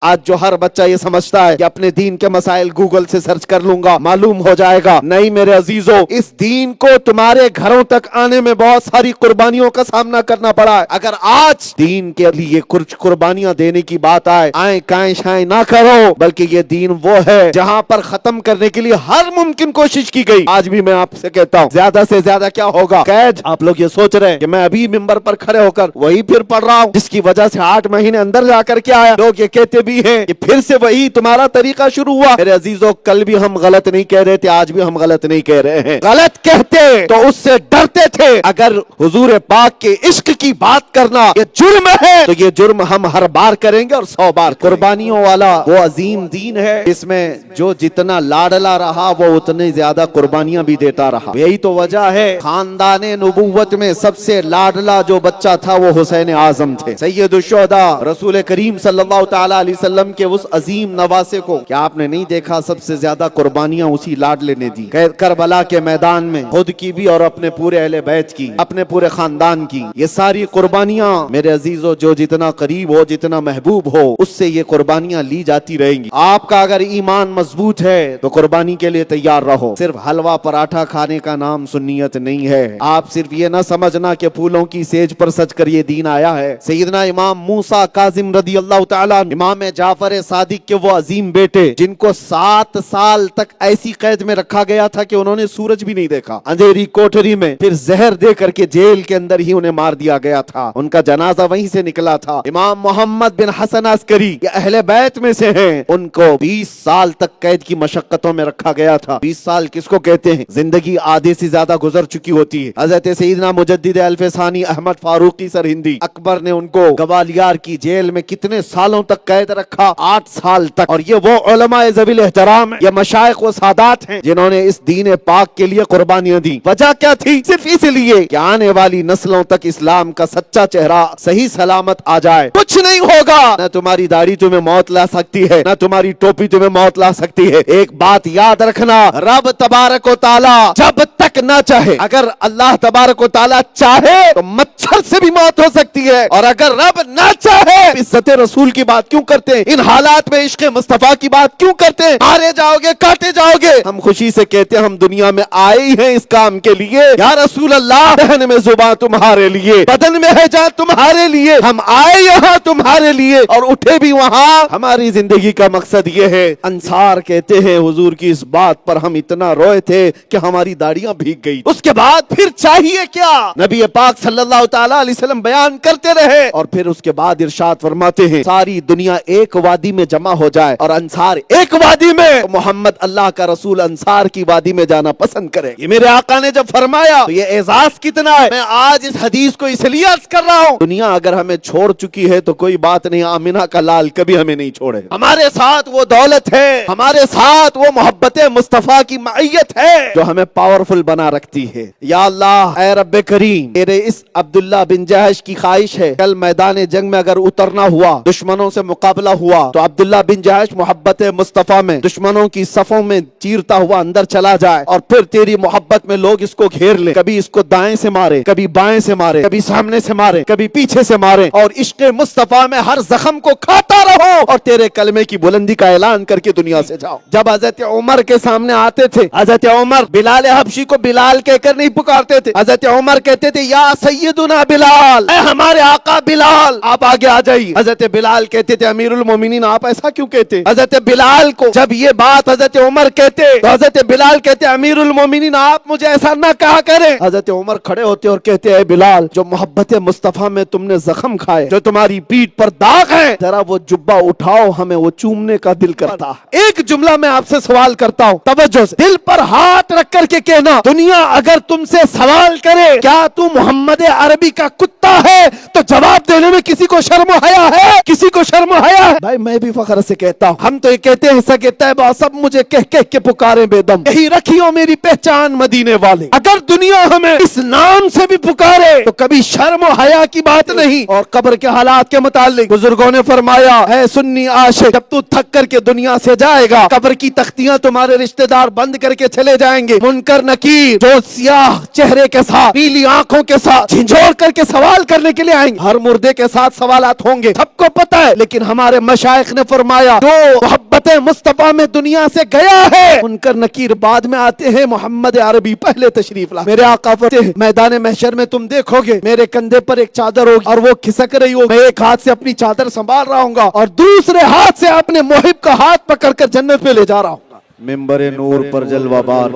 آج جو ہر بچہ یہ سمجھتا ہے کہ اپنے دین کے مسائل گوگل سے سرچ کر لوں گا معلوم ہو جائے گا، نہیں میرے عزیزو، اس دین کو تمہارے گھروں تک آنے میں بہت ساری قربانیوں کا سامنا کرنا پڑا ہے۔ اگر آج دین کے لیے کچھ قربانیاں دینے کی بات آئے کائیں شائیں نہ کرو، بلکہ یہ دین وہ ہے جہاں پر ختم کرنے کے لیے ہر ممکن کوشش کی گئی۔ آج بھی میں آپ سے کہتا ہوں زیادہ سے زیادہ کیا ہوگا؟ قید۔ آپ لوگ یہ سوچ رہے ہیں کہ میں ابھی ممبر پر کھڑے ہو کر وہی پھر پڑھ رہا ہوں جس کی وجہ سے 8 مہینے اندر جا کر کے آیا۔ لوگ یہ کہتے بھی ہیں کہ پھر سے وہی تمہارا طریقہ شروع ہوا۔ میرے عزیزو، کل بھی ہم غلط نہیں کہہ رہے تھے، آج بھی ہم غلط نہیں کہہ رہے ہیں۔ غلط کہتے تو اس سے ڈرتے تھے۔ اگر حضور پاک کے عشق کی بات کرنا یہ جرم ہے تو یہ جرم ہم ہر بار کریں گے اور 100 بار۔ قربانیوں والا وہ عظیم دین ہے اس میں جو جتنا لاڈلا رہا وہ اتنی زیادہ قربانیاں بھی دیتا رہا۔ یہی تو وجہ ہے خاندان نبوت میں سب سے لاڈلا جو بچہ تھا وہ حسین اعظم تھے، سید الشہداء، رسول کریم صلی اللہ تعالی علیہ وسلم کے اس عظیم نواسے کو کیا آپ نے نہیں دیکھا؟ سب سے زیادہ قربانیاں اسی لاڈلے نے دی۔ کربلا کے میدان میں خود کی بھی اور اپنے پورے اہل بیت کی، اپنے پورے خاندان کی، یہ ساری قربانیاں میرے عزیزو جو جتنا قریب ہو، جتنا محبوب ہو، اس سے یہ قربانیاں لی جاتی رہیں گی۔ آپ کا اگر ایمان مضبوط ہے تو قربانی کے لیے تیار رہو۔ صرف حلوہ پراٹھا کھانے کا نام سنیت نہیں ہے۔ آپ صرف یہ نہ سمجھنا کہ پھولوں کی سیج پر سج کر یہ دین آیا ہے۔ سیدنا امام موسیٰ کاظم رضی اللہ تعالیٰ، امام جعفر صادق کے وہ عظیم بیٹے جن کو 7 سال تک ایسی قید میں رکھا گیا تھا کہ انہوں نے سورج بھی نہیں دیکھا، اندھیری کوٹری میں، پھر زہر دے کر کے جیل کے اندر ہی انہیں مار دیا گیا تھا، ان کا جنازہ وہیں سے نکلا تھا۔ امام محمد بن حسن عسکری یہ اہل بیت میں سے ہیں، ان کو 20 سال تک قید کی مشقتوں میں رکھا گیا تھا۔ 20 سال کس کو کہتے ہیں؟ زندگی آدھے سے زیادہ گزر چکی ہوتی ہے۔ حضرت سیدنا مجدد الف ثانی احمد فاروقی سرہندی اکبر نے ان کو گوالیار کی جیل میں کتنے سالوں تک قید رکھا؟ 8 سال تک۔ اور یہ وہ علماء ذوی الاحترام ہیں، یہ مشائخ و سادات ہیں جنہوں نے اس دین پاک کے لیے قربانیاں دی۔ وجہ کیا تھی؟ صرف اس لیے کہ آنے والی نسلوں تک اسلام کا سچا چہرہ صحیح سلامت آ جائے۔ کچھ نہیں ہوگا، نہ تمہاری داڑھی تمہیں موت لا سکتی ہے، نہ تمہاری ٹوپی تمہیں موت لا سکتی ہے۔ ایک بات یاد رکھنا، رب تبارک و تعالی جب تک نہ چاہے، اگر اللہ تبارک و تعالی چاہے تو مچھر سے بھی موت ہو سکتی ہے، اور اگر رب نہ چاہے عزت رسول کی بات کیوں کرتے ہیں؟ ان حالات میں عشق مصطفیٰ کی بات کیوں کرتے ہیں؟ مارے جاؤ گے، کاٹے جاؤ گے۔ ہم خوشی سے کہتے ہیں ہم دنیا میں آئے ہی ہیں اس کام کے لیے۔ یا رسول اللہ، دہن میں زباں تمہارے لیے، بدن میں ہے جان تمہارے لیے، ہم آئے یہاں تمہارے لیے اور اٹھے بھی وہاں۔ ہماری زندگی کا مقصد یہ ہے۔ انصار کہتے ہیں حضور کی اس بات پر ہم اتنا روئے تھے کہ ہماری داڑیاں بھیگ گئی۔ اس کے بعد پھر چاہیے کیا؟ نبی پاک صلی اللہ تعالی علیہ وسلم بیان کرتے رہے، اور پھر اس کے بعد ارشاد فرماتے ہیں ساری دنیا ایک وادی میں جمع ہو جائے اور انصار ایک وادی میں، محمد اللہ کا رسول انصار کی وادی میں جانا پسند کرے۔ یہ میرے آقا نے جب فرمایا تو یہ اعزاز کتنا ہے۔ میں آج اس حدیث کو اس لیے عرض کر رہا ہوں، دنیا اگر ہمیں چھوڑ چکی ہے تو کوئی بات نہیں، آمنہ کا لال کبھی ہمیں نہیں چھوڑے۔ ہمارے ساتھ وہ دولت ہے، ہمارے ساتھ وہ محبت مصطفیٰ کی معیت ہے جو ہمیں پاورفل بنا رکھتی ہے۔ یا اللہ، اے رب کریم، تیرے اس عبداللہ بن جہش کی خواہش ہے کل میدان جنگ میں اگر اترنا ہوا، دشمنوں سے مقابلہ ہوا تو عبداللہ بن جہش محبت مصطفیٰ میں دشمنوں کی صفوں میں چیرتا ہوا اندر چلا جائے، اور پھر تیری محبت میں لوگ اس کو گھیر لیں، کبھی اس کو دائیں سے مارے، کبھی بائیں سے مارے، کبھی سامنے سے مارے، کبھی پیچھے سے مارے، اور عشق مصطفیٰ میں ہر زخم کو کھاتا رہو اور تیرے کلمے کی بلندی کا اعلان کر کے دنیا سے جاؤ۔ جب حضرت عمر کے سامنے آتے تھے، حضرت عمر بلال حبشی کو بلال کہہ کر نہیں پکارتے تھے، حضرت عمر کہتے تھے یا سیدنا بلال، اے ہمارے آقا بلال، آپ آگے آ جائیے۔ حضرت بلال کہتے تھے امیر المومنین آپ ایسا کیوں کہتے؟ حضرت بلال کو جب یہ بات حضرت عمر کہتے تو حضرت بلال کہتے امیر المومنین آپ مجھے ایسا نہ کہا کریں۔ حضرت عمر کھڑے ہوتے اور کہتے اے بلال، جو محبت مصطفیٰ میں تم نے زخم کھائے، جو تمہاری پیٹھ پر داغ ہے، ذرا وہ جبہ اٹھاؤ، ہمیں وہ چومنے کا دل کرتا۔ ایک جملہ میں آپ سے سوال کرتا ہوں، توجہ سے دل پر ہاتھ رکھ کر کے کہنا، دنیا اگر تم سے سوال کرے کیا تو محمد عربی کا کتا ہے تو جواب دینے میں کسی کو شرم و حیا ہے؟ کسی کو شرم و حیا ہے؟ بھائی میں بھی فخر سے کہتا ہوں، ہم تو یہ کہتے ہیں سگے طیبہ سب مجھے کہہ کہہ کے پکارے بے دم، یہی رکھیو میری پہچان مدینے والے۔ اگر دنیا ہمیں اس نام سے بھی پکارے تو کبھی شرم و حیا کی بات نہیں۔ اور قبر کے حالات کے متعلق بزرگوں نے فرمایا، اے سنی عاشق، جب تو تھک کر کے دنیا سے جائے گا، قبر کی تختیاں تمہارے رشتہ دار بند کر کے چلے جائیں گے، منکر نکیر جو سیاہ چہرے کے ساتھ، پیلی آنکھوں کے ساتھ جھنجھوڑ کر کے سوال کرنے کے لیے آئیں گے۔ ہر مردے کے ساتھ سوالات ہوں گے، سب کو پتہ ہے، لیکن ہمارے ہمارے مشائخ نے فرمایا جو محبت مصطفیٰ میں دنیا سے گیا ہے منکر نکیر بعد میں آتے ہیں، محمد عربی پہلے تشریف لا۔ میرے آقا فرماتے ہیں میدان محشر میں تم دیکھو گے میرے کندھے پر ایک چادر ہوگی اور وہ کھسک رہی ہوگی، میں ایک ہاتھ سے اپنی چادر سنبھال رہا ہوں گا اور دوسرے ہاتھ سے اپنے محب کا ہاتھ پکڑ کر جنت میں لے جا رہا ہوں گا۔ منبر نور پر جلوہ بار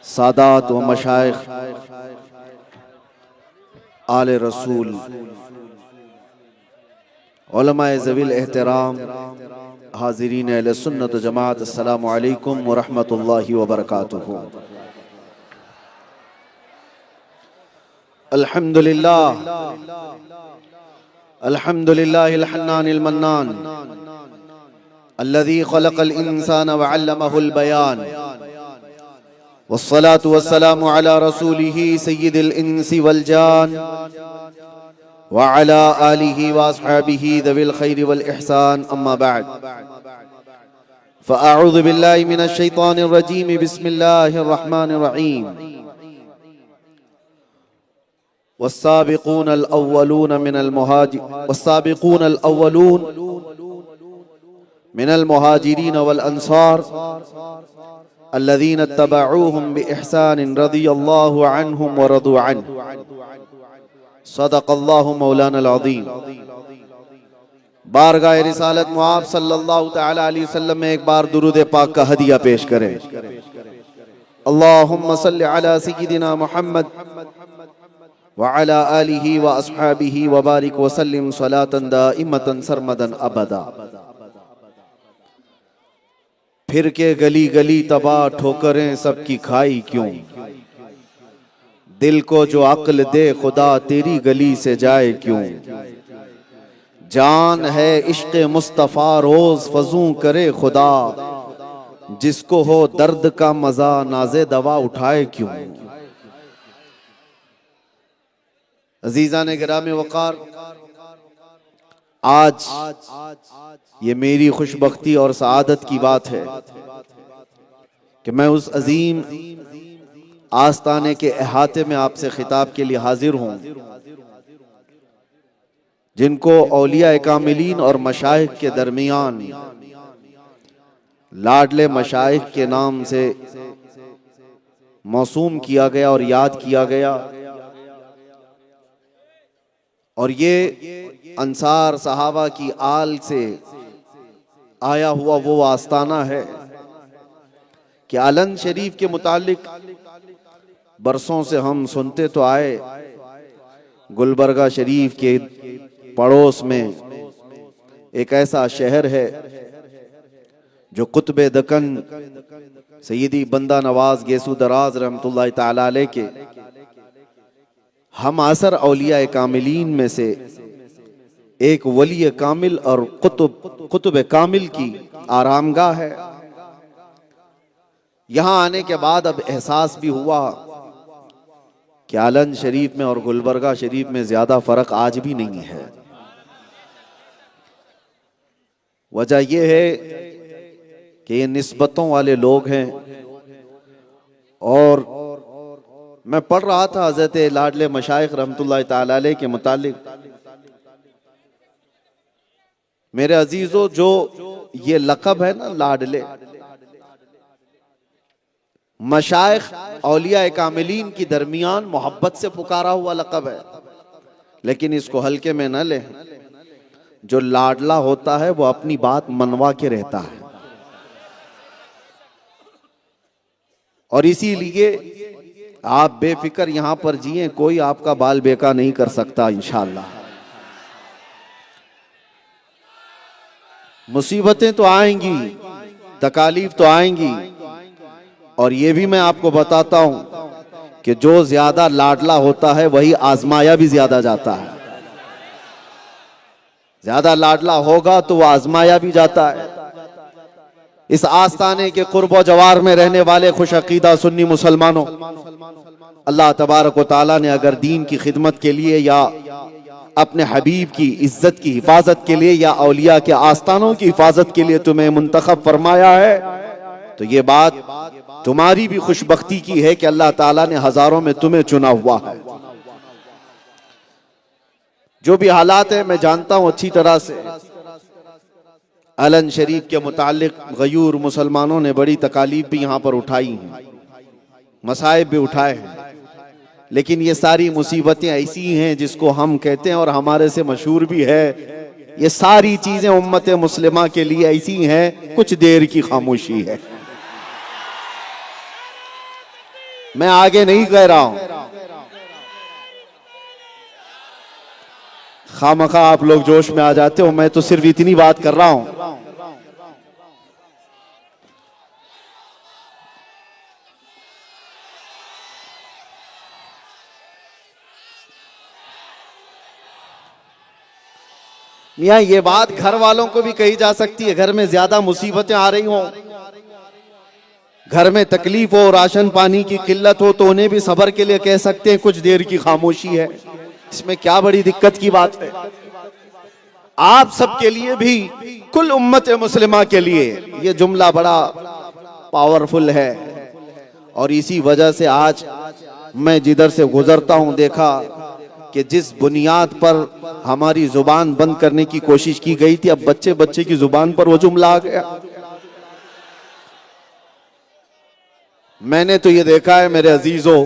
سادات و مشائخ آل رسول، علماء ذوی الاحترام، حاضرین اہل سنت و جماعت، السلام علیکم ورحمۃ اللہ وبرکاتہ۔ الحمدللہ الحمدللہ الحنان المنان الذي خلق الإنسان وعلمه البيان، والصلاة والسلام على رسوله سيد الإنس والجان وعلى آله وأصحابه ذوي الخير والإحسان، أما بعد فأعوذ بالله من الشيطان الرجيم، بسم الله الرحمن الرحيم، والسابقون الأولون من المهاجرين والأنصار الذين اتبعوهم بإحسان رضي الله عنهم ورضوا عنه، صدق اللہ مولانا العظیم۔ بارگاہ رسالت معاف صلی اللہ تعالی علیہ وسلم میں ایک بار درود پاک کا ہدیہ پیش کریں۔ اللہم صلی علی سیدنا محمد وعلی آلہ واصحابہ وبارک وسلم صلاة دائمة سرمدا ابدا۔ پھر کے گلی گلی تباہ ٹھوکریں سب کی کھائی کیوں، دل کو جو عقل دے خدا تیری گلی سے جائے کیوں، جان ہے عشق مصطفیٰ روز فزوں کرے خدا، جس کو ہو درد کا مزہ ناز دوا اٹھائے کیوں۔ عزیزان گرامی وقار، آج یہ میری خوش بختی اور سعادت کی بات ہے کہ میں اس عظیم آستانے کے احاطے میں آپ سے خطاب کے لیے حاضر ہوں جن کو اولیاء کاملین اور مشائخ کے درمیان لاڈلے مشائخ کے نام سے موسوم کیا گیا اور یاد کیا گیا، اور یہ انصار صحابہ کی آل سے آیا ہوا وہ آستانہ ہے کہ علن شریف کے متعلق برسوں سے ہم سنتے تو آئے، گلبرگہ شریف کے پڑوس میں ایک ایسا شہر ہے جو قطب دکن سیدی بندہ نواز گیسو دراز رحمت اللہ تعالی علیہ کے ہم عصر اولیاء کاملین میں سے ایک ولی کامل اور قطب کامل کی آرامگاہ ہے۔ یہاں آنے کے بعد اب احساس بھی ہوا کہ علن شریف میں اور گلبرگہ شریف میں زیادہ فرق آج بھی نہیں ہے۔ وجہ یہ ہے کہ یہ نسبتوں والے لوگ ہیں، اور میں پڑھ رہا تھا حضرت لاڈلے مشائخ رحمت اللہ تعالی علیہ کے متعلق۔ میرے عزیزو، جو یہ لقب ہے نا لاڈلے، مشائخ اولیاء کاملین کی درمیان محبت سے پکارا ہوا لقب ہے، لیکن اس کو ہلکے میں نہ لیں۔ جو لاڈلا ہوتا ہے وہ اپنی بات منوا کے رہتا ہے، اور اسی لیے آپ بے فکر یہاں پر جئیں، کوئی آپ کا بال بیکا نہیں کر سکتا انشاءاللہ۔ مصیبتیں تو آئیں گی، تکالیف تو آئیں گی، اور یہ بھی میں آپ کو بتاتا ہوں کہ جو زیادہ لاڈلا ہوتا ہے وہی آزمایا بھی زیادہ جاتا ہے۔ زیادہ لاڈلا ہوگا تو وہ آزمایا بھی جاتا ہے۔ اس آستانے کے قرب و جوار میں رہنے والے خوش عقیدہ سنی مسلمانوں، اللہ تبارک و تعالیٰ نے اگر دین کی خدمت کے لیے یا اپنے حبیب کی عزت کی حفاظت کے لیے یا اولیاء کے آستانوں کی حفاظت کے لیے تمہیں منتخب فرمایا ہے، تو یہ بات تمہاری بھی خوش بختی کی ہے کہ اللہ تعالیٰ نے ہزاروں میں تمہیں چنا ہوا ہے۔ جو بھی حالات ہیں میں جانتا ہوں اچھی طرح سے، علن شریف کے متعلق غیور مسلمانوں نے بڑی تکالیف بھی یہاں پر اٹھائی ہیں، مصائب بھی اٹھائے ہیں، لیکن یہ ساری مصیبتیں ایسی ہیں جس کو ہم کہتے ہیں اور ہمارے سے مشہور بھی ہے، یہ ساری چیزیں امت مسلمہ کے لیے ایسی ہیں، کچھ دیر کی خاموشی ہے۔ میں آگے نہیں کہہ رہا ہوں، خامخواہ آپ لوگ جوش میں آ جاتے ہو، میں تو صرف اتنی بات کر رہا ہوں۔ میاں یہ بات گھر والوں کو بھی کہی جا سکتی ہے، گھر میں زیادہ مصیبتیں آ رہی ہوں، گھر میں تکلیف ہو، راشن پانی کی قلت ہو، تو انہیں بھی صبر کے لیے کہہ سکتے ہیں کچھ دیر کی خاموشی ہے، اس میں کیا بڑی دقت کی بات ہے۔ آپ سب کے لیے بھی، کل امت مسلمہ کے لیے یہ جملہ بڑا پاورفل ہے، اور اسی وجہ سے آج میں جدھر سے گزرتا ہوں دیکھا کہ جس بنیاد پر ہماری زبان بند کرنے کی کوشش کی گئی تھی، اب بچے بچے کی زبان پر وہ جملہ آ گیا۔ میں نے تو یہ دیکھا ہے میرے عزیزو،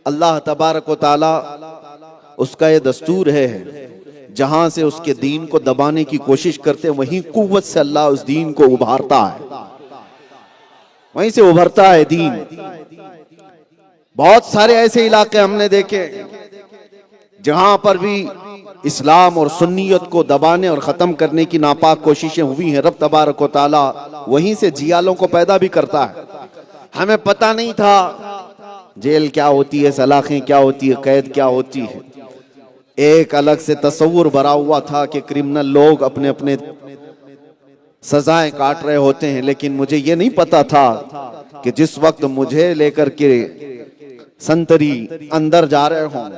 اللہ تبارک و تعالی اس کا یہ دستور ہے، جہاں سے اس کے دین کو دبانے کی کوشش کرتے وہیں قوت سے اللہ اس دین کو ابھارتا ہے، وہیں سے ابھرتا ہے دین۔ بہت سارے ایسے علاقے ہم نے دیکھے جہاں پر بھی اسلام اور سنیت کو دبانے اور ختم کرنے کی ناپاک کوششیں ہوئی ہیں، رب تبارک و تعالی وہیں سے جیالوں کو پیدا بھی کرتا ہے۔ ہمیں پتہ نہیں تھا جیل کیا ہوتی ہے، سلاخیں کیا ہوتی ہے، قید کیا ہوتی ہے، ایک الگ سے تصور بھرا ہوا تھا کہ کرمنل لوگ اپنے اپنے سزائیں کاٹ رہے ہوتے ہیں، لیکن مجھے یہ نہیں پتا تھا کہ جس وقت مجھے لے کر کے سنتری اندر جا رہے ہوں،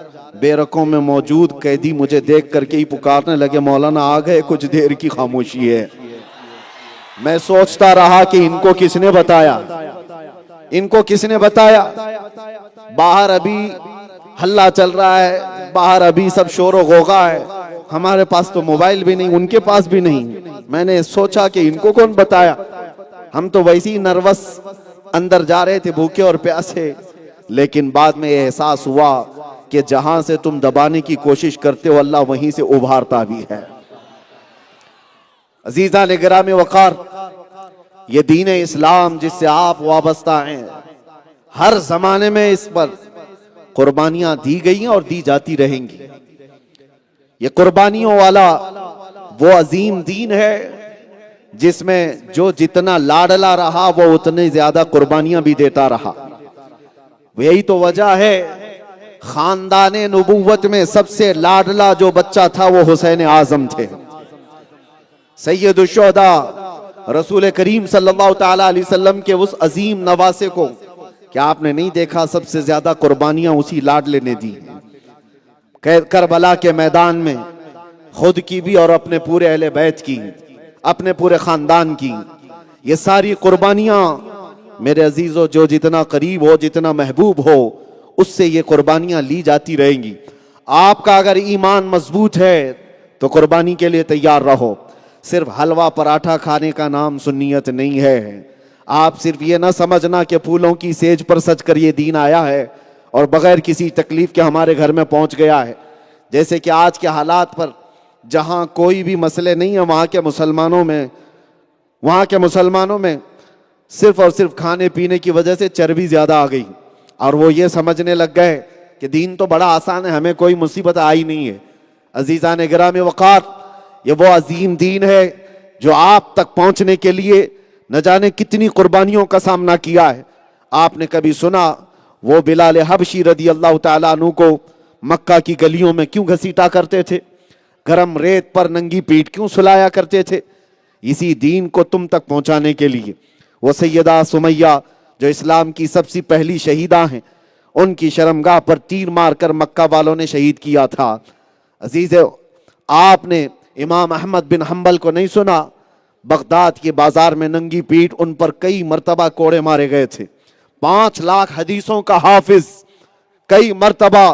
بیرکوں میں موجود قیدی مجھے دیکھ کر کے ہی پکارنے لگے، مولانا آ گئے، کچھ دیر کی خاموشی ہے۔ میں سوچتا رہا کہ ان کو کس نے بتایا، ان کو کس نے بتایا؟ باہر ابھی ہلہ چل رہا ہے، باہر ابھی سب شور و غوغا ہے، ہمارے پاس تو موبائل بھی نہیں، ان کے پاس بھی نہیں۔ میں نے سوچا کہ ان کو کون بتایا، ہم تو ویسی نروس اندر جا رہے تھے بھوکے اور پیاسے، لیکن بعد میں یہ احساس ہوا کہ جہاں سے تم دبانے کی کوشش کرتے ہو اللہ وہیں سے ابھارتا بھی ہے۔ عزیزان گرامی وقار، یہ دین اسلام جس سے آپ وابستہ ہیں، ہر زمانے میں اس پر قربانیاں دی گئی ہیں اور دی جاتی رہیں گی۔ یہ قربانیوں والا وہ عظیم دین ہے جس میں جو جتنا لاڈلا رہا وہ اتنے زیادہ قربانیاں بھی دیتا رہا۔ یہی تو وجہ ہے خاندان نبوت میں سب سے لاڈلا جو بچہ تھا وہ حسین اعظم تھے، سید الشہداء، رسول کریم صلی اللہ تعالی علیہ وسلم کے اس عظیم نواسے کو کیا آپ نے نہیں دیکھا سب سے زیادہ قربانیاں اسی لاڈلے نے دی؟ کربلا کے میدان میں خود کی بھی اور اپنے پورے اہل بیت کی، اپنے پورے خاندان کی، یہ ساری قربانیاں میرے عزیزو جو جتنا قریب ہو، جتنا محبوب ہو، اس سے یہ قربانیاں لی جاتی رہیں گی۔ آپ کا اگر ایمان مضبوط ہے تو قربانی کے لیے تیار رہو۔ صرف حلوہ پراٹھا کھانے کا نام سنیت نہیں ہے۔ آپ صرف یہ نہ سمجھنا کہ پھولوں کی سیج پر سج کر یہ دین آیا ہے اور بغیر کسی تکلیف کے ہمارے گھر میں پہنچ گیا ہے۔ جیسے کہ آج کے حالات پر جہاں کوئی بھی مسئلے نہیں ہے، وہاں کے مسلمانوں میں صرف اور صرف کھانے پینے کی وجہ سے چربی زیادہ آ گئی، اور وہ یہ سمجھنے لگ گئے کہ دین تو بڑا آسان ہے، ہمیں کوئی مصیبت آئی نہیں ہے۔ عزیزان گرامی وقار، یہ وہ عظیم دین ہے جو آپ تک پہنچنے کے لیے نہ جانے کتنی قربانیوں کا سامنا کیا ہے۔ آپ نے کبھی سنا وہ بلال حبشی رضی اللہ تعالیٰ عنہ کو مکہ کی گلیوں میں کیوں گھسیٹا کرتے تھے؟ گرم ریت پر ننگی پیٹھ کیوں سلایا کرتے تھے؟ اسی دین کو تم تک پہنچانے کے لیے۔ وہ سیدہ سمیہ جو اسلام کی سب سے پہلی شہیدہ ہیں، ان کی شرمگاہ پر تیر مار کر مکہ والوں نے شہید کیا تھا۔ عزیز، آپ نے امام احمد بن حنبل کو نہیں سنا؟ بغداد کے بازار میں ننگی پیٹھ ان پر کئی مرتبہ کوڑے مارے گئے تھے۔ 5 لاکھ حدیثوں کا حافظ کئی مرتبہ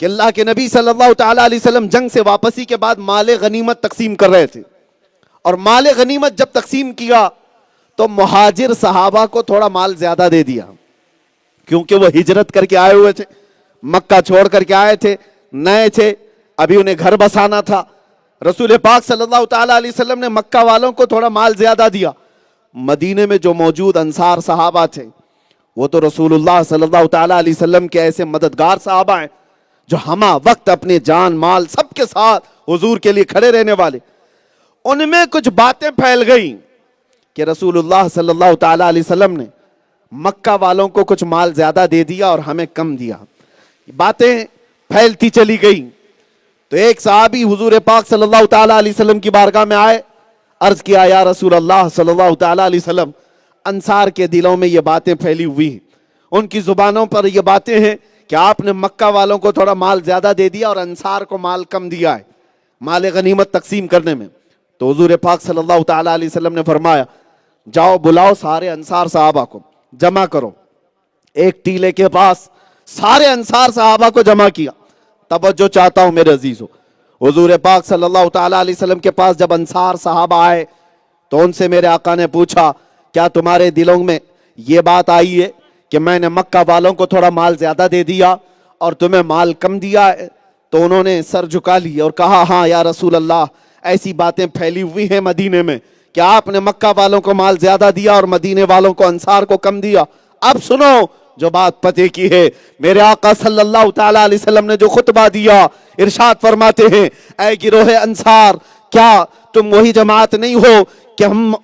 کہ اللہ کے نبی صلی اللہ تعالی علیہ وسلم جنگ سے واپسی کے بعد مال غنیمت تقسیم کر رہے تھے، اور مال غنیمت جب تقسیم کیا تو مہاجر صحابہ کو تھوڑا مال زیادہ دے دیا، کیونکہ وہ ہجرت کر کے آئے ہوئے تھے، مکہ چھوڑ کر کے آئے تھے، نئے تھے، ابھی انہیں گھر بسانا تھا۔ رسول پاک صلی اللہ تعالی علیہ وسلم نے مکہ والوں کو تھوڑا مال زیادہ دیا۔ مدینے میں جو موجود انصار صحابہ تھے وہ تو رسول اللہ صلی اللہ تعالی علیہ وسلم کے ایسے مددگار صحابہ ہیں جو ہمہ وقت اپنے جان مال سب کے ساتھ حضور کے لیے کھڑے رہنے والے۔ ان میں کچھ باتیں پھیل گئیں کہ رسول اللہ صلی اللہ تعالی علیہ وسلم نے مکہ والوں کو کچھ مال زیادہ دے دیا اور ہمیں کم دیا۔ باتیں پھیلتی چلی گئیں تو ایک صحابی حضور پاک صلی اللہ تعالی علیہ وسلم کی بارگاہ میں آئے، عرض کیا یا رسول اللہ صلی اللہ تعالی علیہ وسلم، انصار کے دلوں میں یہ باتیں پھیلی ہوئی ہیں، ان کی زبانوں پر یہ باتیں ہیں کہ آپ نے مکہ والوں کو تھوڑا مال زیادہ دے دیا اور انصار کو مال کم دیا ہے مال غنیمت تقسیم کرنے میں۔ تو حضور پاک صلی اللہ تعالی علیہ وسلم نے فرمایا جاؤ بلاؤ سارے انصار صحابہ کو جمع کرو۔ ایک ٹیلے کے پاس سارے انصار صحابہ کو جمع کیا۔ توجہ چاہتا ہوں میرے عزیزو، حضور پاک صلی اللہ تعالی علیہ وسلم کے پاس جب انصار صحابہ آئے تو ان سے میرے آقا نے پوچھا کیا تمہارے دلوں میں یہ بات آئی ہے کہ میں نے مکہ والوں کو تھوڑا مال زیادہ دے دیا اور تمہیں مال کم دیا ہے؟ تو انہوں نے سر جھکا لی اور کہا ہاں یا رسول اللہ، ایسی باتیں پھیلی ہوئی ہیں مدینے میں کہ آپ نے مکہ والوں کو مال زیادہ دیا اور مدینے والوں کو انصار کو کم دیا۔ اب سنو جو بات پتے کی ہے، میرے آقا صلی اللہ تعالی علیہ وسلم نے جو خطبہ دیا، ارشاد فرماتے ہیں اے گروہ انصار، کیا تم وہی جماعت نہیں ہو کہ ہم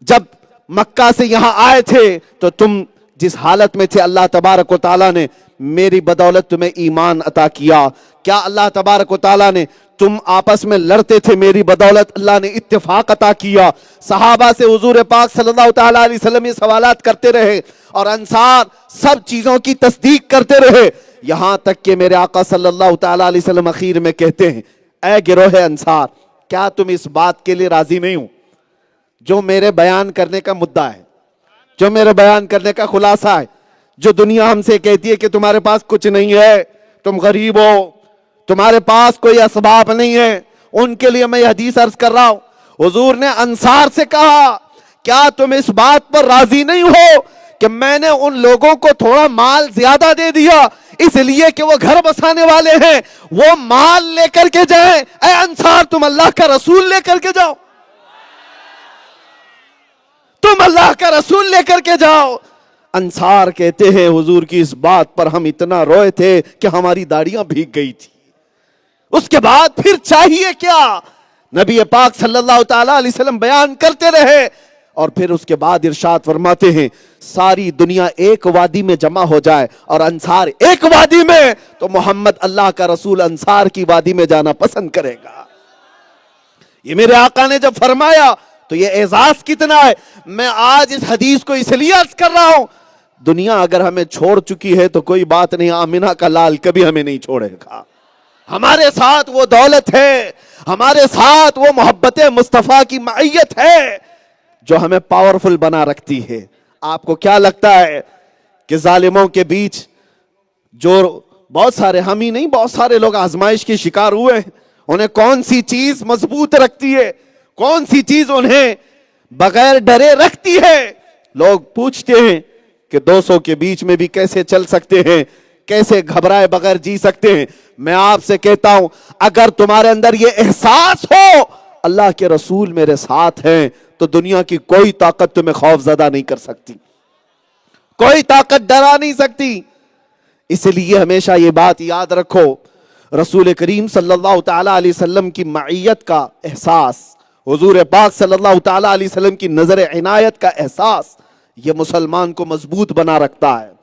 جب مکہ سے یہاں آئے تھے تو تم جس حالت میں تھے اللہ تبارک و تعالیٰ نے میری بدولت تمہیں ایمان عطا کیا؟ کیا اللہ تبارک و تعالیٰ نے تم آپس میں لڑتے تھے، میری بدولت اللہ نے اتفاق عطا کیا؟ صحابہ سے حضور پاک صلی اللہ تعالیٰ علیہ وسلم یہ سوالات کرتے رہے اور انصار سب چیزوں کی تصدیق کرتے رہے، یہاں تک کہ میرے آقا صلی اللہ تعالیٰ علیہ وسلم اخیر میں کہتے ہیں اے گروہ انصار، کیا تم اس بات کے لیے راضی نہیں ہو جو میرے بیان کرنے کا مدعا ہے، جو میرے بیان کرنے کا خلاصہ ہے؟ جو دنیا ہم سے کہتی ہے کہ تمہارے پاس کچھ نہیں ہے، تم غریب ہو، تمہارے پاس کوئی اسباب نہیں ہے، ان کے لیے میں یہ حدیث عرض کر رہا ہوں۔ حضور نے انصار سے کہا کیا تم اس بات پر راضی نہیں ہو کہ میں نے ان لوگوں کو تھوڑا مال زیادہ دے دیا اس لیے کہ وہ گھر بسانے والے ہیں، وہ مال لے کر کے جائیں؟ اے انصار تم اللہ کا رسول لے کر کے جاؤ، تم اللہ کا رسول لے کر کے جاؤ۔ انصار کہتے ہیں حضور کی اس بات پر ہم اتنا روئے تھے کہ ہماری داڑیاں بھیگ گئی تھی۔ اس کے بعد پھر چاہیے کیا؟ نبی پاک صلی اللہ تعالی علیہ وسلم بیان کرتے رہے اور پھر اس کے بعد ارشاد فرماتے ہیں ساری دنیا ایک وادی میں جمع ہو جائے اور انصار ایک وادی میں تو محمد اللہ کا رسول انصار کی وادی میں جانا پسند کرے گا۔ یہ میرے آقا نے جب فرمایا تو یہ اعزاز کتنا ہے۔ میں آج اس حدیث کو اس لیے عرض کر رہا ہوں، دنیا اگر ہمیں چھوڑ چکی ہے تو کوئی بات نہیں، آمنہ کا لال کبھی ہمیں نہیں چھوڑے گا۔ ہمارے ساتھ وہ دولت ہے، ہمارے ساتھ وہ محبت مصطفیٰ کی معیت ہے جو ہمیں پاورفل بنا رکھتی ہے۔ آپ کو کیا لگتا ہے کہ ظالموں کے بیچ جو بہت سارے، ہم ہی نہیں بہت سارے لوگ آزمائش کے شکار ہوئے ہیں، انہیں کون سی چیز مضبوط رکھتی ہے، کون سی چیز انہیں بغیر ڈرے رکھتی ہے؟ لوگ پوچھتے ہیں کہ 200 کے بیچ میں بھی کیسے چل سکتے ہیں، کیسے گھبرائے بغیر جی سکتے ہیں؟ میں آپ سے کہتا ہوں اگر تمہارے اندر یہ احساس ہو اللہ کے رسول میرے ساتھ ہیں تو دنیا کی کوئی طاقت تمہیں خوف زدہ نہیں کر سکتی، کوئی طاقت ڈرا نہیں سکتی۔ اس لیے ہمیشہ یہ بات یاد رکھو، رسول کریم صلی اللہ تعالی علیہ وسلم کی معیت کا احساس، حضور پاک صلی اللہ تعالی علیہ وسلم کی نظر عنایت کا احساس، یہ مسلمان کو مضبوط بنا رکھتا ہے۔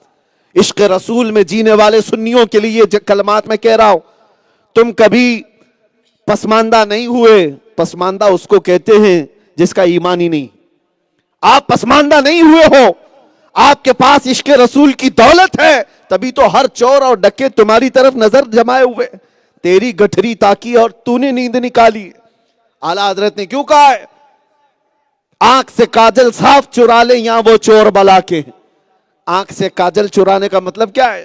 عشق رسول میں جینے والے سنیوں کے لیے یہ کلمات میں کہہ رہا ہوں، تم کبھی پسماندہ نہیں ہوئے۔ پسماندہ اس کو کہتے ہیں جس کا ایمان ہی نہیں۔ آپ پسماندہ نہیں ہوئے ہو، آپ کے پاس عشق رسول کی دولت ہے، تبھی تو ہر چور اور ڈکیت تمہاری طرف نظر جمائے ہوئے، تیری گٹھری تاکی اور تو نے نیند نکالی۔ اعلیٰ حضرت نے کیوں کہا ہے آنکھ سے کاجل صاف چرا لے یا وہ چور بلا کے؟ آنکھ سے کاجل چرانے کا مطلب کیا ہے؟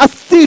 80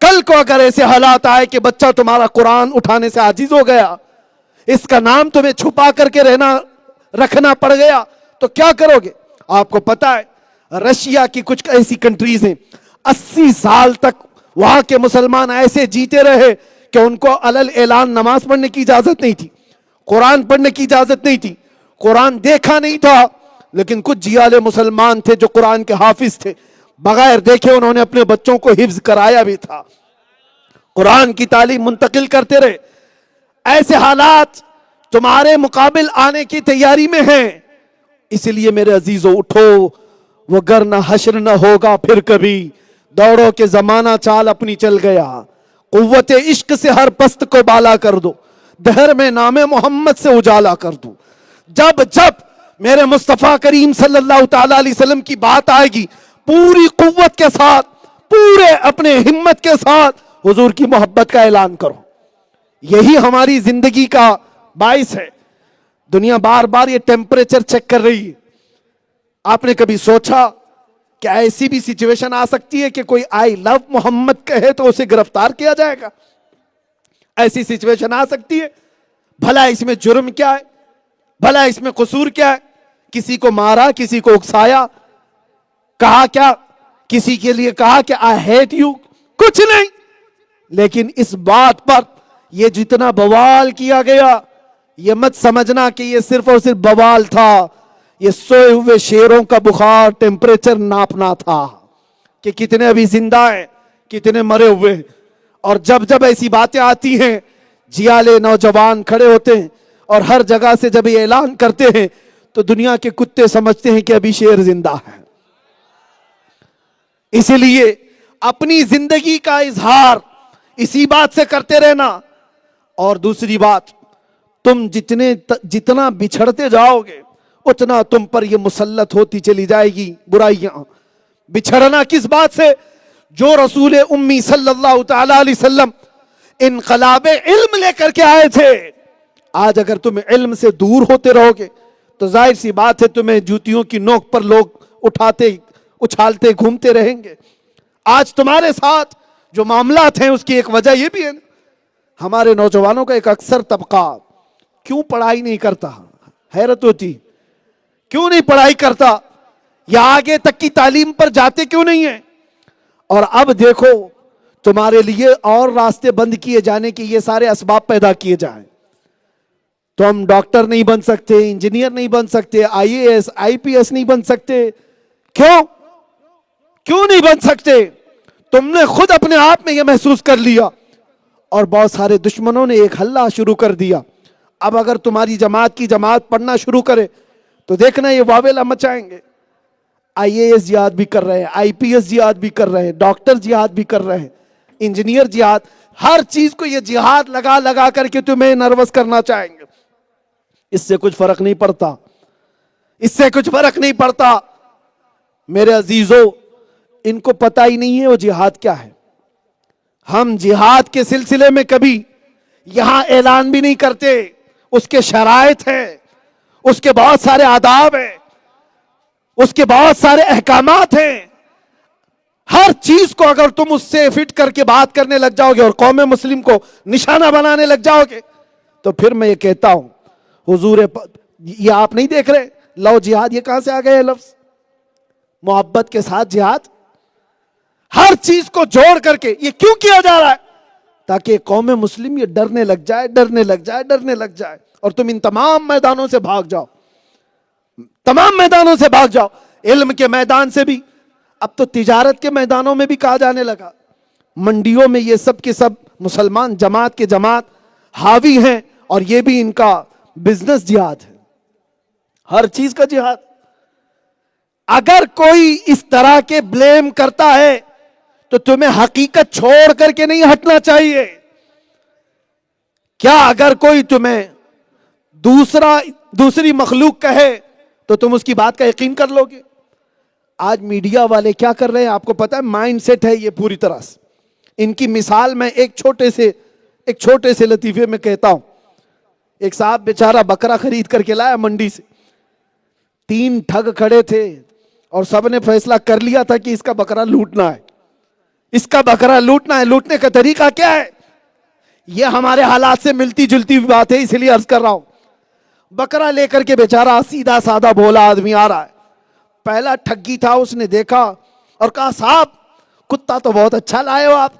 کل کو اگر ایسے حالات آئے کہ بچہ تمہارا قرآن اٹھانے سے عاجز ہو گیا, اس کا نام تمہیں چھپا کر کے رکھنا پڑ گیا, تو کیا کرو گے؟ آپ کو پتا ہے رشیا کی کچھ ایسی کنٹریز ہیں 80 سال تک وہاں کے مسلمان ایسے جیتے رہے کہ ان کو علل اعلان نماز پڑھنے کی اجازت نہیں تھی, قرآن پڑھنے کی اجازت نہیں تھی, قرآن دیکھا نہیں تھا, لیکن کچھ جیالے مسلمان تھے جو قرآن کے حافظ تھے, بغیر دیکھے انہوں نے اپنے بچوں کو حفظ کرایا بھی تھا, قرآن کی تعلیم منتقل کرتے رہے. ایسے حالات تمہارے مقابل آنے کی تیاری میں ہیں, اس لیے میرے عزیزو اٹھو, وہ گر نہ حشر نہ ہوگا پھر کبھی, دوڑو کہ زمانہ چال اپنی چل گیا, قوت عشق سے ہر پست کو بالا کر دو, دہر میں نام محمد سے اجالا کر دو. جب جب میرے مصطفیٰ کریم صلی اللہ تعالی علیہ وسلم کی بات آئے گی, پوری قوت کے ساتھ, پورے اپنے ہمت کے ساتھ حضور کی محبت کا اعلان کرو. یہی ہماری زندگی کا باعث ہے. دنیا بار بار یہ ٹیمپریچر چیک کر رہی ہے. آپ نے کبھی سوچا کہ ایسی بھی سچویشن آ سکتی ہے کہ کوئی آئی لو محمد کہے تو اسے گرفتار کیا جائے گا؟ ایسی سچویشن آ سکتی ہے. بھلا اس میں جرم کیا ہے؟ بھلا اس میں قصور کیا ہے؟ کسی کو مارا, کسی کو اکسایا, کہا کیا کسی کے لیے کہا کہ آئی ہیٹ یو؟ کچھ نہیں. لیکن اس بات پر یہ جتنا بوال کیا گیا, یہ مت سمجھنا کہ یہ صرف اور صرف بوال تھا, یہ سوئے ہوئے شیروں کا بخار ٹیمپریچر ناپنا تھا کہ کتنے ابھی زندہ ہیں, کتنے مرے ہوئے. اور جب جب ایسی باتیں آتی ہیں, جیالے نوجوان کھڑے ہوتے ہیں اور ہر جگہ سے جب یہ اعلان کرتے ہیں تو دنیا کے کتے سمجھتے ہیں کہ ابھی شیر زندہ ہے. اسی لیے اپنی زندگی کا اظہار اسی بات سے کرتے رہنا. اور دوسری بات, تم جتنا بچھڑتے جاؤ گے اتنا تم پر یہ مسلط ہوتی چلی جائے گی برائیاں. بچھڑنا کس بات سے؟ جو رسول امی صلی اللہ تعالی علیہ وسلم انقلاب علم لے کر کے آئے تھے, آج اگر تم علم سے دور ہوتے رہو گے تو ظاہر سی بات ہے تمہیں جوتیوں کی نوک پر لوگ اچھالتے گھومتے رہیں گے. آج تمہارے ساتھ جو معاملات ہیں اس کی ایک وجہ یہ بھی ہے, ہمارے نوجوانوں کا ایک اکثر طبقہ کیوں پڑھائی نہیں کرتا. حیرت ہوتی, کیوں نہیں پڑھائی کرتا, یا آگے تک کی تعلیم پر جاتے کیوں نہیں ہیں. اور اب دیکھو تمہارے لیے اور راستے بند کیے جانے کے یہ سارے اسباب پیدا کیے جائیں. تو ہم ڈاکٹر نہیں بن سکتے, انجینئر نہیں بن سکتے, IAS IPS نہیں بن سکتے. کیوں نہیں بن سکتے؟ تم نے خود اپنے آپ میں یہ محسوس کر لیا اور بہت سارے دشمنوں نے ایک حلہ شروع کر دیا. اب اگر تمہاری جماعت کی جماعت پڑھنا شروع کرے تو دیکھنا یہ واویلا مچائیں گے. IAS جہاد بھی کر رہے ہیں, IPS جہاد بھی کر رہے ہیں, ڈاکٹر جہاد بھی کر رہے ہیں, انجینئر جہاد, ہر چیز کو یہ جہاد لگا لگا کر کے تمہیں نروس کرنا چاہیں گے. اس سے کچھ فرق نہیں پڑتا, اس سے کچھ فرق نہیں پڑتا. میرے عزیزو, ان کو پتہ ہی نہیں ہے وہ جہاد کیا ہے. ہم جہاد کے سلسلے میں کبھی یہاں اعلان بھی نہیں کرتے. اس کے شرائط ہیں, اس کے بہت سارے آداب ہیں, اس کے بہت سارے احکامات ہیں. ہر چیز کو اگر تم اس سے فٹ کر کے بات کرنے لگ جاؤ گے اور قوم مسلم کو نشانہ بنانے لگ جاؤ گے تو پھر میں یہ کہتا ہوں حضور, یہ آپ نہیں دیکھ رہے لو جہاد, یہ کہاں سے آ گئے لفظ؟ محبت کے ساتھ جہاد. ہر چیز کو جوڑ کر کے یہ کیوں کیا جا رہا ہے؟ تاکہ قوم مسلم یہ ڈرنے لگ جائے, ڈرنے لگ جائے, ڈرنے لگ جائے, اور تم ان تمام میدانوں سے بھاگ جاؤ, تمام میدانوں سے بھاگ جاؤ. علم کے میدان سے بھی, اب تو تجارت کے میدانوں میں بھی کہا جانے لگا. منڈیوں میں یہ سب کے سب مسلمان جماعت کے جماعت حاوی ہیں, اور یہ بھی ان کا بزنس جہاد ہے, ہر چیز کا جہاد. اگر کوئی اس طرح کے بلیم کرتا ہے تو تمہیں حقیقت چھوڑ کر کے نہیں ہٹنا چاہیے. کیا اگر کوئی تمہیں دوسری مخلوق کہے تو تم اس کی بات کا یقین کر لو گے؟ آج میڈیا والے کیا کر رہے ہیں آپ کو پتا ہے؟ مائنڈ سیٹ ہے یہ پوری طرح سے. ان کی مثال میں ایک چھوٹے سے لطیفے میں کہتا ہوں. ایک صاحب بیچارہ بکرا خرید کر کے لایا منڈی سے. 3 ٹھگ کھڑے تھے اور سب نے فیصلہ کر لیا تھا کہ اس کا بکرا لوٹنا ہے. اس کا بکرا لوٹنا ہے. لوٹنے کا طریقہ کیا ہے؟ یہ ہمارے حالات سے ملتی جلتی بات ہے، اس لیے عرض کر رہا ہوں. بکرا لے کر کے بیچارہ سیدھا سادہ بھولا آدمی آ رہا ہے. پہلا ٹھگی تھا، اس نے دیکھا اور کہا صاحب کتا تو بہت اچھا لائے ہو آپ.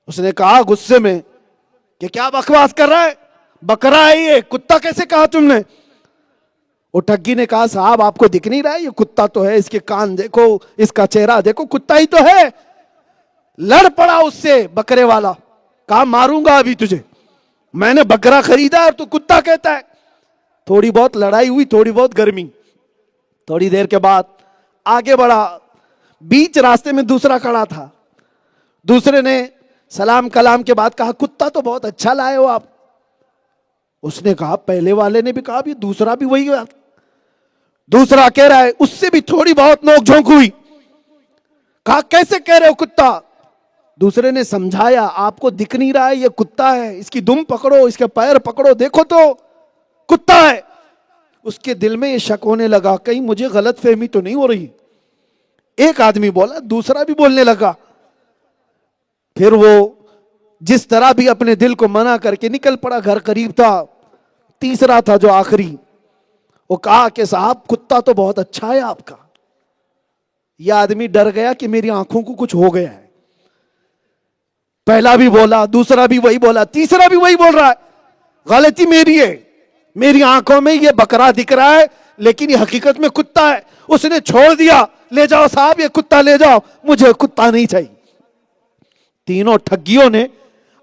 اس نے کہا غصے میں کہ کیا بکواس کر رہا ہے، بکرا ہے یہ، کتا کیسے کہا تم نے؟ وہ ٹھگی نے کہا صاحب آپ کو دکھ نہیں رہا ہے یہ کتا تو ہے، اس کے کان دیکھو، اس کا چہرہ دیکھو، کتا ہی تو ہے. لڑ پڑا اس سے بکرے والا، کہا ماروں گا ابھی تجھے، میں نے بکرا خریدا اور تو کتا کہتا ہے. تھوڑی بہت لڑائی ہوئی، تھوڑی بہت گرمی. تھوڑی دیر کے بعد آگے بڑھا، بیچ راستے میں دوسرا کھڑا تھا. دوسرے نے سلام کلام کے بعد کہا کتا تو بہت اچھا لائے ہو آپ. اس نے کہا، پہلے والے نے بھی کہا بھی دوسرا بھی وہی بات. دوسرا کہہ رہا ہے، اس سے بھی تھوڑی بہت نوک جھونک ہوئی. کہا کیسے کہہ رہے ہو کتا؟ دوسرے نے سمجھایا آپ کو دکھ نہیں رہا ہے یہ کتا ہے، اس کی دم پکڑو، اس کے پیر پکڑو، دیکھو تو کتا ہے. اس کے دل میں یہ شک ہونے لگا کہیں مجھے غلط فہمی تو نہیں ہو رہی. ایک آدمی بولا، دوسرا بھی بولنے لگا. پھر وہ جس طرح بھی اپنے دل کو منع کر کے نکل پڑا، گھر قریب تھا. تیسرا تھا جو آخری، وہ کہا کہ صاحب کتا تو بہت اچھا ہے آپ کا. یہ آدمی ڈر گیا کہ میری آنکھوں کو کچھ ہو گیا ہے. پہلا بھی بولا، دوسرا بھی وہی بولا، تیسرا بھی وہی بول رہا ہے. غلطی میری ہے، میری آنکھوں میں یہ بکرا دکھ رہا ہے لیکن یہ حقیقت میں کتا ہے. اس نے چھوڑ دیا، لے جاؤ صاحب یہ کتا لے جاؤ، مجھے کتا نہیں چاہیے. تینوں ٹھگیوں نے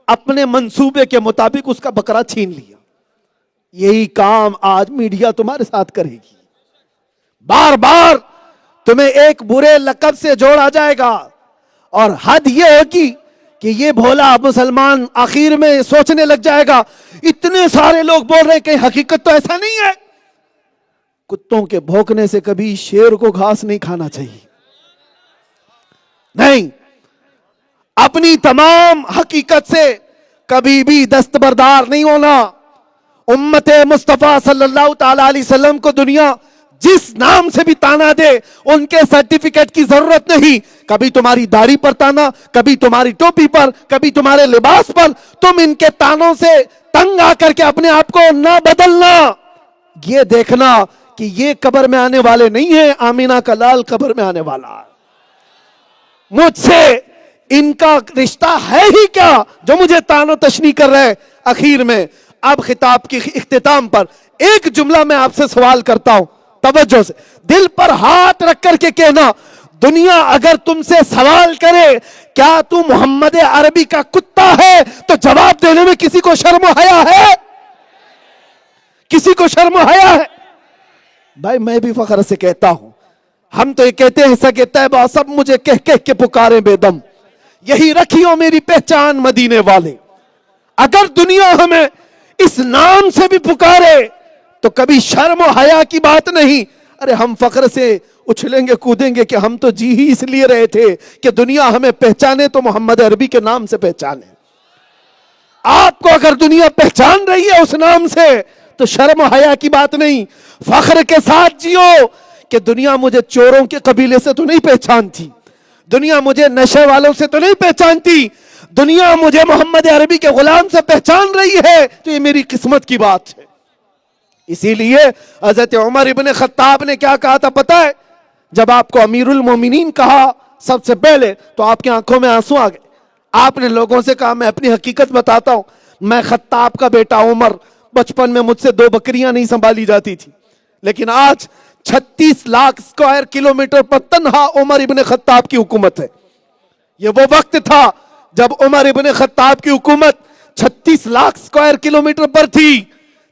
اپنے منصوبے کے مطابق اس کا بکرا چھین لیا. یہی کام آج میڈیا تمہارے ساتھ کرے گی. بار بار تمہیں ایک برے لقب سے جوڑا جائے گا، اور حد یہ ہوگی کہ یہ بھولا مسلمان آخر میں سوچنے لگ جائے گا اتنے سارے لوگ بول رہے ہیں کہ حقیقت تو ایسا نہیں ہے. کتوں کے بھونکنے سے کبھی شیر کو گھاس نہیں کھانا چاہیے. نہیں، اپنی تمام حقیقت سے کبھی بھی دستبردار نہیں ہونا. امت مصطفیٰ صلی اللہ تعالی علیہ وسلم کو دنیا جس نام سے بھی تانا دے، ان کے سرٹیفکیٹ کی ضرورت نہیں. کبھی تمہاری داڑھی پر تانا، کبھی تمہاری ٹوپی پر، کبھی تمہارے لباس پر. تم ان کے تانوں سے تنگ آ کر کے اپنے آپ کو نہ بدلنا. یہ دیکھنا کہ یہ قبر میں آنے والے نہیں ہیں، آمینہ کا لال قبر میں آنے والا ہے. مجھ سے ان کا رشتہ ہے ہی کیا جو مجھے تان و تشنیع کر رہے. اخیر میں اب خطاب کی اختتام پر ایک جملہ میں آپ سے سوال کرتا ہوں، توجہ سے دل پر ہاتھ رکھ کر کے کہنا، دنیا اگر تم سے سوال کرے کیا تو محمد عربی کا کتا ہے، تو جواب دینے میں کسی کو شرم و حیا ہے؟ کسی کو شرم و حیا ہے؟ بھائی میں بھی فخر سے کہتا ہوں، ہم تو یہ کہتے ہیں سگے طیبہ سب مجھے کہہ کہہ کے پکارے بے دم، یہی رکھیو میری پہچان مدینے والے. اگر دنیا ہمیں اس نام سے بھی پکارے تو کبھی شرم و حیا کی بات نہیں. ارے ہم فخر سے اچھلیں گے کودیں گے کہ ہم تو جی ہی اس لیے رہے تھے کہ دنیا ہمیں پہچانے تو محمد عربی کے نام سے پہچانے. آپ کو اگر دنیا پہچان رہی ہے اس نام سے تو شرم و حیا کی بات نہیں. فخر کے ساتھ جیو کہ دنیا مجھے چوروں کے قبیلے سے تو نہیں پہچانتی، دنیا مجھے نشے والوں سے تو نہیں پہچانتی، دنیا مجھے محمد عربی کے غلام سے پہچان رہی ہے تو یہ میری قسمت کی بات ہے. اسی لیے حضرت عمر ابن خطاب نے کیا کہا تھا پتہ ہے؟ جب آپ کو امیر المومنین کہا سب سے پہلے تو آپ کی آنکھوں میں آنسو آ گئے. آپ نے لوگوں سے کہا میں اپنی حقیقت بتاتا ہوں، میں خطاب کا بیٹا عمر، بچپن میں مجھ سے 2 بکریاں نہیں سنبھالی جاتی تھی، لیکن آج 36 لاکھ اسکوائر کلومیٹر پر تنہا عمر ابن خطاب کی حکومت ہے. یہ وہ وقت تھا جب عمر ابن خطاب کی حکومت 36 لاکھ اسکوائر کلومیٹر پر تھی.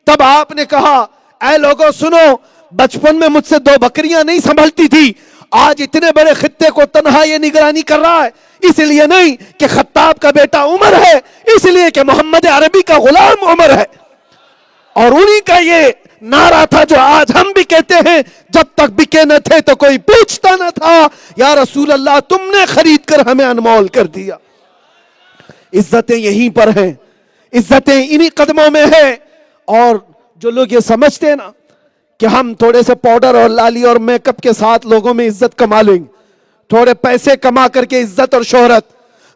تب آپ نے کہا اے لوگوں سنو، بچپن میں مجھ سے 2 بکریاں نہیں سنبھلتی تھی، آج اتنے بڑے خطے کو تنہا یہ نگرانی کر رہا ہے. اس لیے نہیں کہ خطاب کا بیٹا عمر ہے، اس لیے کہ محمد عربی کا غلام عمر ہے. اور انہی کا یہ نعرہ تھا جو آج ہم بھی کہتے ہیں، جب تک بکے نہ تھے تو کوئی پوچھتا نہ تھا، یا رسول اللہ تم نے خرید کر ہمیں انمول کر دیا. عزتیں یہیں پر ہیں، عزتیں انہی قدموں میں ہیں. اور جو لوگ یہ سمجھتے ہیں نا کہ ہم تھوڑے سے پاؤڈر اور لالی اور میک اپ کے ساتھ لوگوں میں عزت کما لیں گے، تھوڑے پیسے کما کر کے عزت اور شہرت،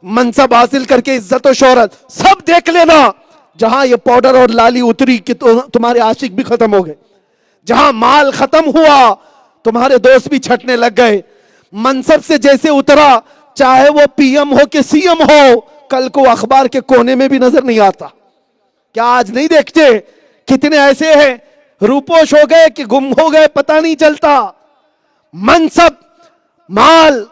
منصب حاصل کر کے عزت و شہرت سب دیکھ لینا، جہاں یہ پاؤڈر اور لالی اتری کہ تمہارے عاشق بھی ختم ہو گئے، جہاں مال ختم ہوا تمہارے دوست بھی چھٹنے لگ گئے، منصب سے جیسے اترا چاہے وہ پی ایم ہو کہ سی ایم ہو، کل کو اخبار کے کونے میں بھی نظر نہیں آتا۔ کیا آج نہیں دیکھتے کتنے ایسے ہیں روپوش ہو گئے کہ گم ہو گئے، پتہ نہیں چلتا۔ منصب، مال،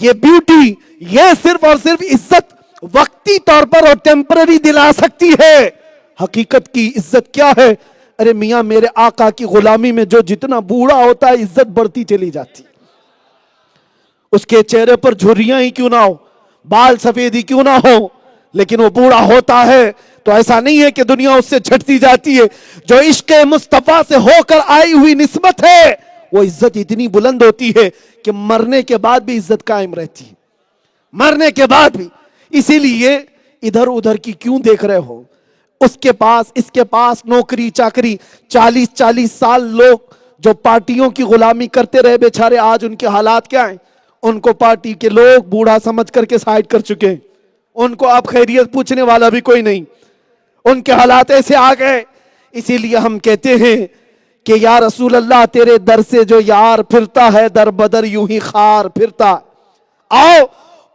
یہ بیوٹی، یہ صرف اور صرف عزت وقتی طور پر اور ٹیمپرری دلا سکتی ہے۔ حقیقت کی عزت کیا ہے؟ ارے میاں میرے آقا کی غلامی میں جو جتنا بوڑھا ہوتا ہے عزت بڑھتی چلی جاتی، اس کے چہرے پر جھریاں ہی کیوں نہ ہو، بال سفید ہی کیوں نہ ہو، لیکن وہ بوڑھا ہوتا ہے تو ایسا نہیں ہے کہ دنیا اس سے جھٹتی جاتی ہے۔ جو عشق مصطفیٰ سے ہو کر آئی ہوئی نسبت ہے وہ عزت اتنی بلند ہوتی ہے کہ مرنے کے بعد بھی عزت قائم رہتی ہے، مرنے کے بعد بھی۔ اسی لیے ادھر ادھر کی کیوں دیکھ رہے ہو؟ اس کے پاس نوکری چاکری، 40 سال لوگ جو پارٹیوں کی غلامی کرتے رہے بیچارے، آج ان کے حالات کیا ہیں؟ ان کو پارٹی کے لوگ بوڑھا سمجھ کر کے سائیڈ کر چکے ہیں، ان کو اب خیریت پوچھنے والا بھی کوئی نہیں، ان کے حالات ایسے آ گئے۔ اسی لیے ہم کہتے ہیں کہ یا رسول اللہ تیرے در سے جو یار پھرتا ہے در بدر یوں ہی خار پھرتا۔ آؤ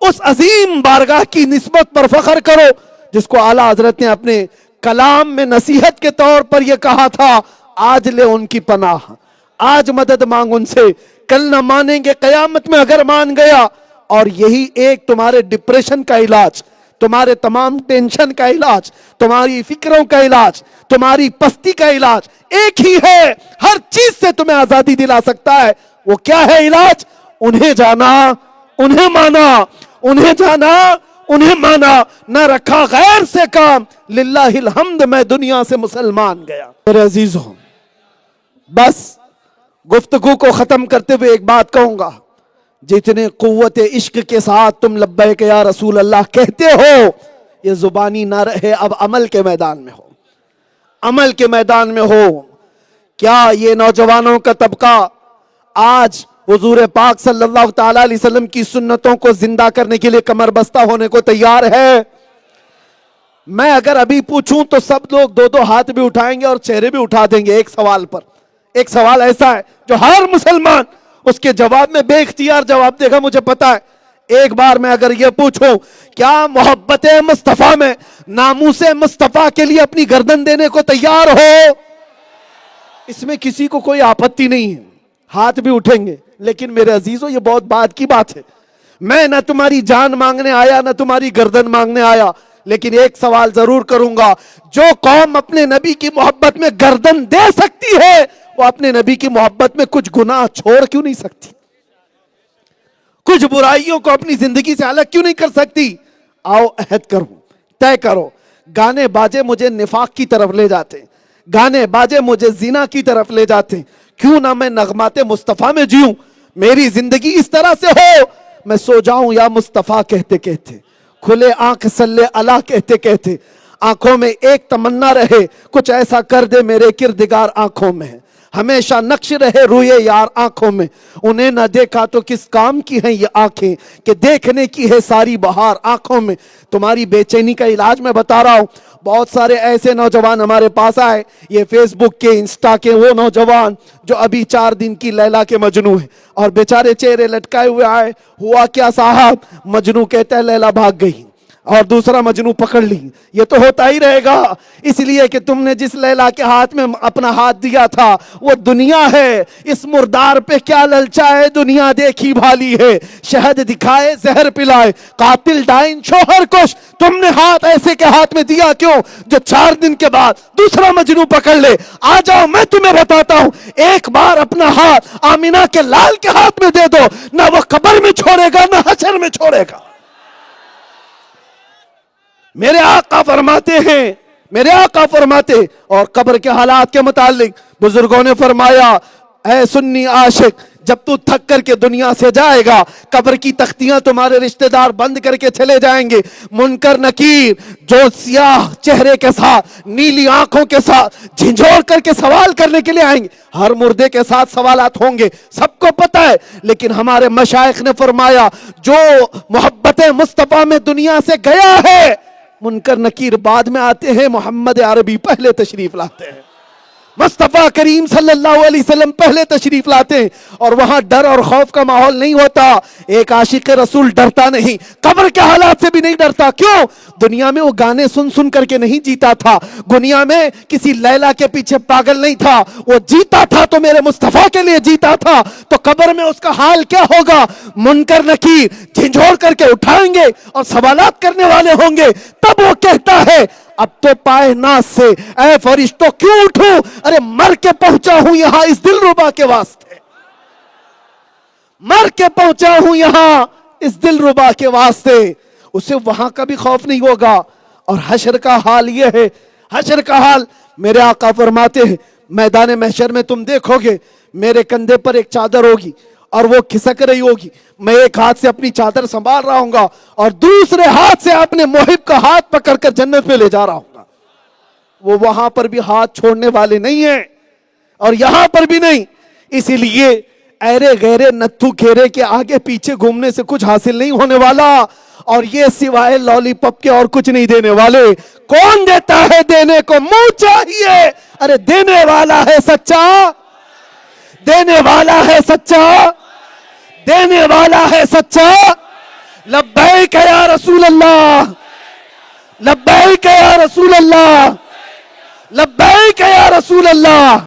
اس عظیم بارگاہ کی نسبت پر فخر کرو جس کو اعلیٰ حضرت نے اپنے کلام میں نصیحت کے طور پر یہ کہا تھا، آج لے ان کی پناہ، آج مدد مانگ ان سے، کل نہ مانیں گے قیامت میں اگر مان گیا۔ اور یہی ایک تمہارے ڈپریشن کا علاج، تمہارے تمام ٹینشن کا علاج، تمہاری فکروں کا علاج، تمہاری پستی کا علاج ایک ہی ہے، ہر چیز سے تمہیں آزادی دلا سکتا ہے۔ وہ کیا ہے علاج؟ انہیں جانا، انہیں مانا، انہیں جانا، انہیں مانا، نہ رکھا غیر سے کام، للہ الحمد میں دنیا سے مسلمان گیا۔ میرے عزیزوں، بس گفتگو کو ختم کرتے ہوئے ایک بات کہوں گا، جتنے قوت عشق کے ساتھ تم لبیک یا رسول اللہ کہتے ہو، یہ زبانی نہ رہے، اب عمل کے میدان میں ہو، عمل کے میدان میں ہو۔ کیا یہ نوجوانوں کا طبقہ آج حضور پاک صلی اللہ تعالیٰ علیہ وسلم کی سنتوں کو زندہ کرنے کے لیے کمر بستہ ہونے کو تیار ہے؟ میں اگر ابھی پوچھوں تو سب لوگ دو ہاتھ بھی اٹھائیں گے اور چہرے بھی اٹھا دیں گے ایک سوال پر۔ ایک سوال ایسا ہے جو ہر مسلمان اس کے جواب میں بے اختیار جواب دے گا، مجھے پتا ہے۔ ایک بار میں اگر یہ پوچھوں کیا محبت مصطفیٰ میں ناموس مصطفیٰ کے لیے اپنی گردن دینے کو تیار ہو؟ اس میں کسی کو کوئی آپتی نہیں ہے، ہاتھ بھی اٹھیں گے۔ لیکن میرے عزیزوں یہ بہت بات کی بات ہے، میں نہ تمہاری جان مانگنے آیا نہ تمہاری گردن مانگنے آیا، لیکن ایک سوال ضرور کروں گا، جو قوم اپنے نبی کی محبت میں گردن دے سکتی ہے وہ اپنے نبی کی محبت میں کچھ گناہ چھوڑ کیوں نہیں سکتی؟ کچھ برائیوں کو اپنی زندگی سے الگ کیوں نہیں کر سکتی؟ آؤ عہد کرو، طے کرو۔ گانے باجے مجھے نفاق کی طرف لے جاتے، گانے باجے مجھے زنا کی طرف لے جاتے، کیوں نہ میں نغمات مصطفیٰ میں جیوں، میری زندگی اس طرح سے ہو، میں سو جاؤں یا مصطفیٰ کہتے کہتے، کھلے آنکھ صلی اللہ کہتے کہتے، آنکھوں میں ایک تمنا رہے، کچھ ایسا کر دے میرے کردگار آنکھوں میں، ہمیشہ نقش رہے روئے یار آنکھوں میں، انہیں نہ دیکھا تو کس کام کی ہیں یہ آنکھیں کہ دیکھنے کی ہے ساری بہار آنکھوں میں۔ تمہاری بے چینی کا علاج میں بتا رہا ہوں، بہت سارے ایسے نوجوان ہمارے پاس آئے، یہ فیس بک کے انسٹا کے وہ نوجوان جو ابھی 4 دن کی لیلا کے مجنوں ہیں اور بیچارے چہرے لٹکائے ہوئے آئے، ہوا کیا صاحب؟ مجنوں کہتا ہے لیلا بھاگ گئی اور دوسرا مجنوں پکڑ لی۔ یہ تو ہوتا ہی رہے گا، اس لیے کہ تم نے جس لیلا کے ہاتھ میں اپنا ہاتھ دیا تھا وہ دنیا ہے، اس مردار پہ کیا للچا ہے، دنیا دیکھی بھالی ہے، شہد دکھائے زہر پلائے، قاتل ڈائن شوہر کش، تم نے ہاتھ ایسے کے ہاتھ میں دیا کیوں جو 4 دن کے بعد دوسرا مجنوں پکڑ لے؟ آ جاؤ میں تمہیں بتاتا ہوں، ایک بار اپنا ہاتھ آمینہ کے لال کے ہاتھ میں دے دو، نہ وہ قبر میں چھوڑے گا نہ حشر میں چھوڑے گا۔ میرے آقا فرماتے ہیں، میرے آقا فرماتے، اور قبر کے حالات کے متعلق بزرگوں نے فرمایا، اے سنی عاشق جب تو تھک کر کے دنیا سے جائے گا قبر کی تختیاں تمہارے رشتہ دار بند کر کے چلے جائیں گے. منکر نکیر جو سیاہ چہرے کے ساتھ نیلی آنکھوں کے ساتھ جھنجھوڑ کر کے سوال کرنے کے لیے آئیں گے. ہر مردے کے ساتھ سوالات ہوں گے, سب کو پتہ ہے, لیکن ہمارے مشائخ نے فرمایا جو محبت مصطفیٰ میں دنیا سے گیا ہے منکر نکیر بعد میں آتے ہیں, محمد عربی پہلے تشریف لاتے ہیں, مصطفیٰ کریم صلی اللہ علیہ وسلم پہلے تشریف لاتے ہیں, اور وہاں ڈر اور خوف کا ماحول نہیں ہوتا. ایک عاشق رسول ڈرتا نہیں, قبر کے حالات سے بھی نہیں ڈرتا. کیوں؟ دنیا میں وہ گانے سن سن کر کے نہیں جیتا تھا, دنیا میں کسی لیلا کے پیچھے پاگل نہیں تھا, وہ جیتا تھا تو میرے مصطفیٰ کے لیے جیتا تھا. تو قبر میں اس کا حال کیا ہوگا؟ منکر نکیر جھنجھوڑ کر کے اٹھائیں گے اور سوالات کرنے والے ہوں گے. تب وہ کہتا ہے اب تو پائے ناز سے اے فرشتوں کیوں اٹھوں, ارے مر کے پہنچا ہوں یہاں اس دل ربا کے واسطے, مر کے پہنچا ہوں یہاں اس دل ربا کے واسطے. اسے وہاں کا بھی خوف نہیں ہوگا. اور حشر کا حال یہ ہے, حشر کا حال میرے آقا فرماتے ہیں میدان محشر میں تم دیکھو گے میرے کندھے پر ایک چادر ہوگی اور وہ کھسک رہی ہوگی, میں ایک ہاتھ سے اپنی چادر سنبھال رہا ہوں گا اور دوسرے ہاتھ سے اپنے محب کا ہاتھ پکڑ کر جنت میں لے جا رہا ہوں گا. وہ وہاں پر بھی ہاتھ چھوڑنے والے نہیں ہیں اور یہاں پر بھی نہیں. اسی لیے ایرے غیرے نتھو گھیرے کے آگے پیچھے گھومنے سے کچھ حاصل نہیں ہونے والا, اور یہ سوائے لالی پاپ کے اور کچھ نہیں دینے والے. کون دیتا ہے؟ دینے کو منہ چاہیے. ارے دینے والا ہے سچا, دینے والا ہے سچا, دینے والا ہے سچا. لبیک یا رسول اللہ, لبیک یا رسول اللہ, لبیک یا رسول اللہ.